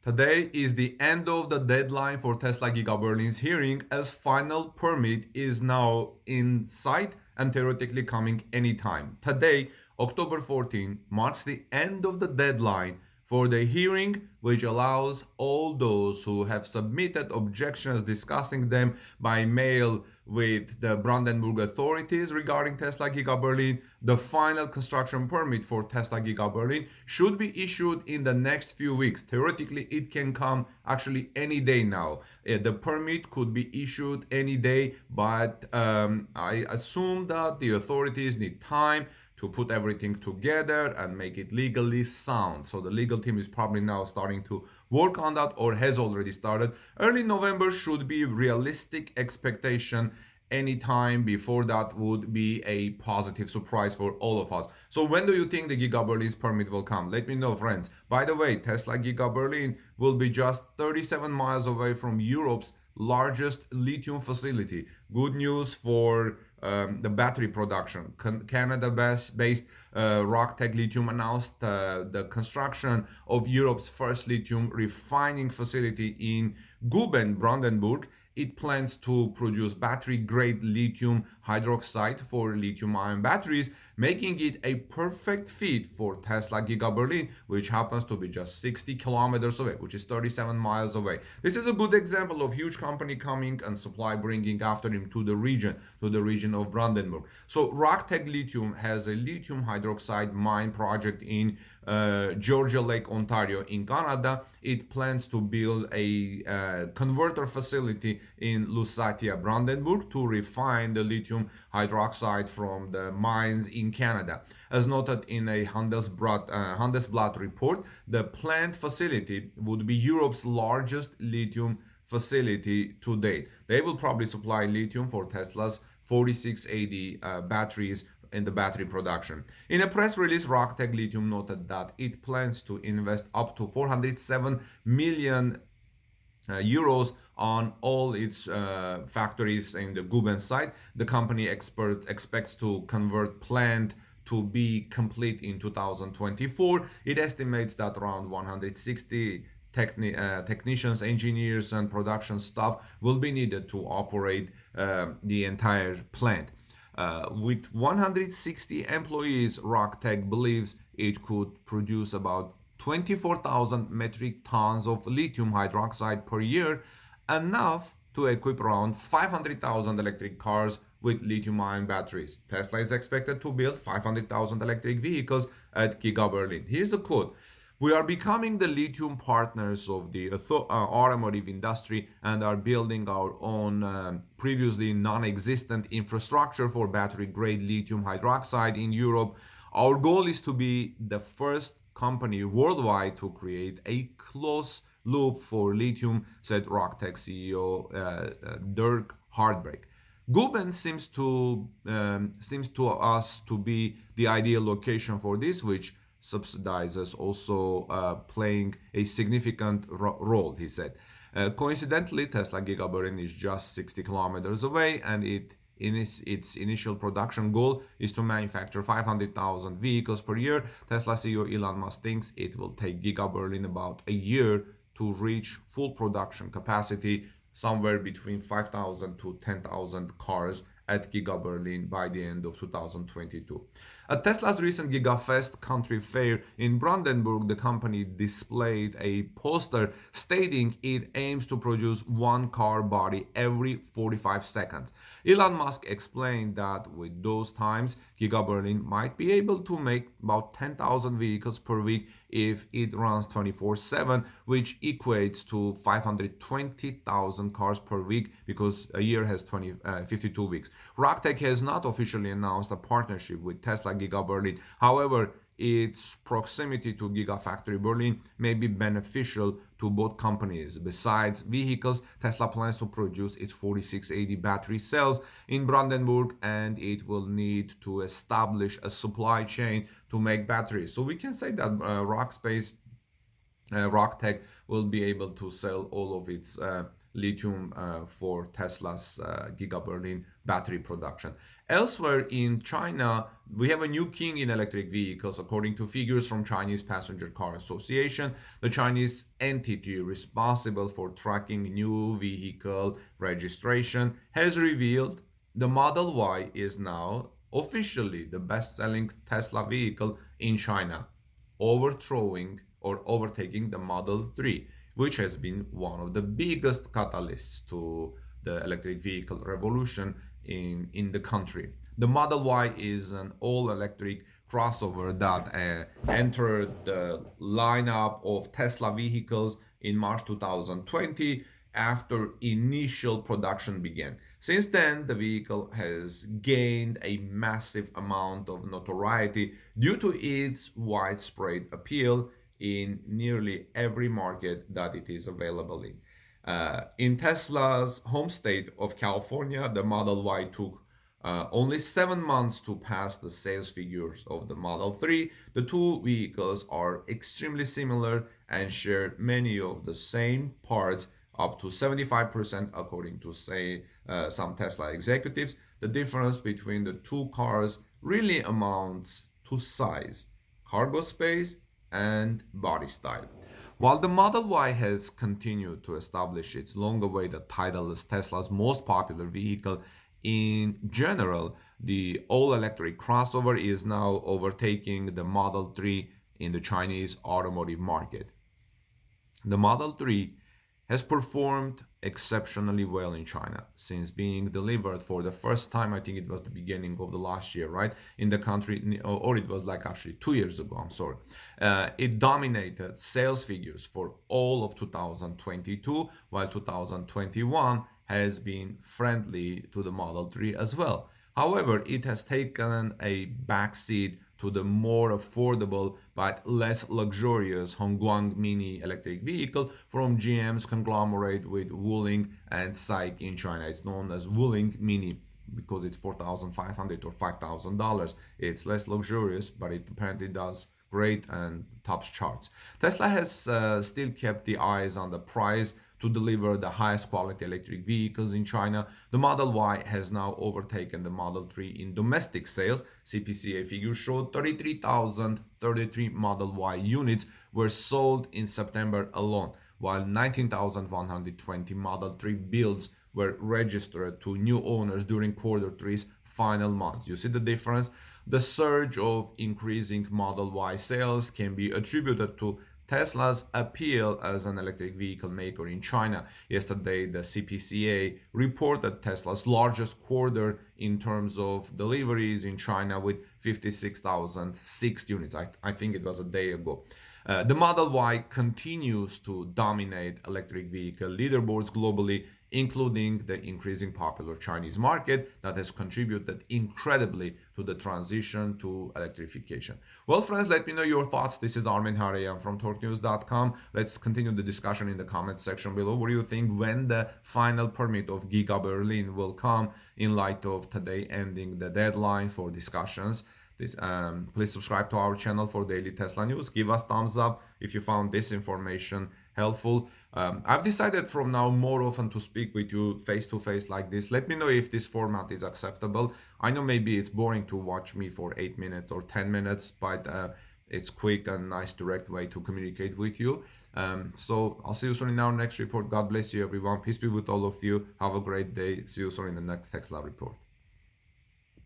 Today is the end of the deadline for Tesla Giga Berlin's hearing, as final permit is now in sight and theoretically coming anytime. Today, October 14, marks the end of the deadline for the hearing, which allows all those who have submitted objections discussing them by mail with the Brandenburg authorities regarding Tesla Giga Berlin. The final construction permit for Tesla Giga Berlin should be issued in the next few weeks. Theoretically, it can come actually any day now. The permit could be issued any day, but I assume that the authorities need time to put everything together and make it legally sound. So the legal team is probably now starting to work on that, or has already started. Early November should be realistic expectation. Any time before that would be a positive surprise for all of us. So when do you think the Giga Berlin's permit will come? Let me know, friends. By the way, Tesla Giga Berlin will be just 37 miles away from Europe's largest lithium facility. Good news for the battery production. Canada-based Rock Tech Lithium announced the construction of Europe's first lithium refining facility in Guben, Brandenburg. It plans to produce battery-grade lithium hydroxide for lithium-ion batteries, making it a perfect fit for Tesla Giga Berlin, which happens to be just 60 kilometers away, which is 37 miles away. This is a good example of huge company coming and supply bringing after him to the region of Brandenburg. So Rock Tech Lithium has a lithium hydroxide mine project in Georgia Lake, Ontario, in Canada. It plans to build a converter facility in Lusatia, Brandenburg, to refine the lithium hydroxide from the mines in Canada. As noted in a Handelsblatt report, the planned facility would be Europe's largest lithium facility to date. They will probably supply lithium for Tesla's 4680 batteries in the battery production. In a press release, Rock Tech Lithium noted that it plans to invest up to 407 million euros on all its factories in the Guben site. The company expects to convert plant to be complete in 2024. It estimates that around 160 technicians, engineers, and production staff will be needed to operate the entire plant. With 160 employees, Rock Tech believes it could produce about 24,000 metric tons of lithium hydroxide per year, enough to equip around 500,000 electric cars with lithium-ion batteries. Tesla is expected to build 500,000 electric vehicles at Giga Berlin. Here's a quote: "We are becoming the lithium partners of the automotive industry and are building our own previously non-existent infrastructure for battery-grade lithium hydroxide in Europe. Our goal is to be the first company worldwide to create a closed loop for lithium," said Rock Tech CEO Dirk Hartbrink. Guben seems to us to be the ideal location for this, which subsidizes also playing a significant role, he said. Coincidentally, Tesla Giga Berlin is just 60 kilometers away, and its initial production goal is to manufacture 500,000 vehicles per year. Tesla CEO Elon Musk thinks it will take Giga Berlin about a year to reach full production capacity, somewhere between 5,000 to 10,000 cars at Giga Berlin by the end of 2022. At Tesla's recent GigaFest country fair in Brandenburg, the company displayed a poster stating it aims to produce one car body every 45 seconds. Elon Musk explained that with those times, Giga Berlin might be able to make about 10,000 vehicles per week if it runs 24/7, which equates to 520,000 cars per week, because a year has 52 weeks. Rock Tech has not officially announced a partnership with Tesla Giga Berlin. However, its proximity to Gigafactory Berlin may be beneficial to both companies. Besides vehicles, Tesla plans to produce its 4680 battery cells in Brandenburg, and it will need to establish a supply chain to make batteries. So we can say that Rock Tech will be able to sell all of its lithium for Tesla's Giga Berlin battery production. Elsewhere in China, we have a new king in electric vehicles. According to figures from Chinese Passenger Car Association, the Chinese entity responsible for tracking new vehicle registration has revealed the Model Y is now officially the best-selling Tesla vehicle in China, overthrowing or overtaking the Model 3, which has been one of the biggest catalysts to the electric vehicle revolution in the country. The Model Y is an all-electric crossover that entered the lineup of Tesla vehicles in March 2020 after initial production began. Since then, the vehicle has gained a massive amount of notoriety due to its widespread appeal in nearly every market that it is available in. In Tesla's home state of California, the Model Y took only 7 months to pass the sales figures of the Model 3. The two vehicles are extremely similar and share many of the same parts, up to 75% according to some Tesla executives. The difference between the two cars really amounts to size, cargo space, and body style. While the Model Y has continued to establish its long-awaited title as Tesla's most popular vehicle, in general, the all-electric crossover is now overtaking the Model 3 in the Chinese automotive market. The Model 3 has performed exceptionally well in China since being delivered for the first time. I think it was the beginning of the last year, right? In the country, or it was like actually 2 years ago, I'm sorry. It dominated sales figures for all of 2022, while 2021 has been friendly to the Model 3 as well. However, it has taken a backseat to the more affordable but less luxurious Hongguang Mini electric vehicle from GM's conglomerate with Wuling and SAIC in China. It's known as Wuling Mini because it's $4,500 or $5,000. It's less luxurious, but it apparently does great and tops charts. Tesla has still kept the eyes on the prize to deliver the highest quality electric vehicles in China. The Model Y has now overtaken the Model 3 in domestic sales. CPCA figures showed 33,033 Model Y units were sold in September alone, while 19,120 Model 3 builds were registered to new owners during quarter three's final months. You see the difference? The surge of increasing Model Y sales can be attributed to Tesla's appeal as an electric vehicle maker in China. Yesterday, the CPCA reported Tesla's largest quarter in terms of deliveries in China with 56,006 units. I think it was a day ago. The Model Y continues to dominate electric vehicle leaderboards globally, including the increasing popular Chinese market that has contributed incredibly to the transition to electrification. Well, friends, let me know your thoughts. This is Armin Harayan from TorqueNews.com. Let's continue the discussion in the comment section below. What do you think when the final permit of Giga Berlin will come in light of today ending the deadline for discussions? Please subscribe to our channel for daily Tesla news. Give us thumbs up if you found this information helpful. I've decided from now more often to speak with you face to face like this. Let me know if this format is acceptable. I know maybe it's boring to watch me for 8 minutes or 10 minutes, but it's quick and nice direct way to communicate with you. So I'll see you soon in our next report. God bless you, everyone. Peace be with all of you. Have a great day. See you soon in the next Tesla report.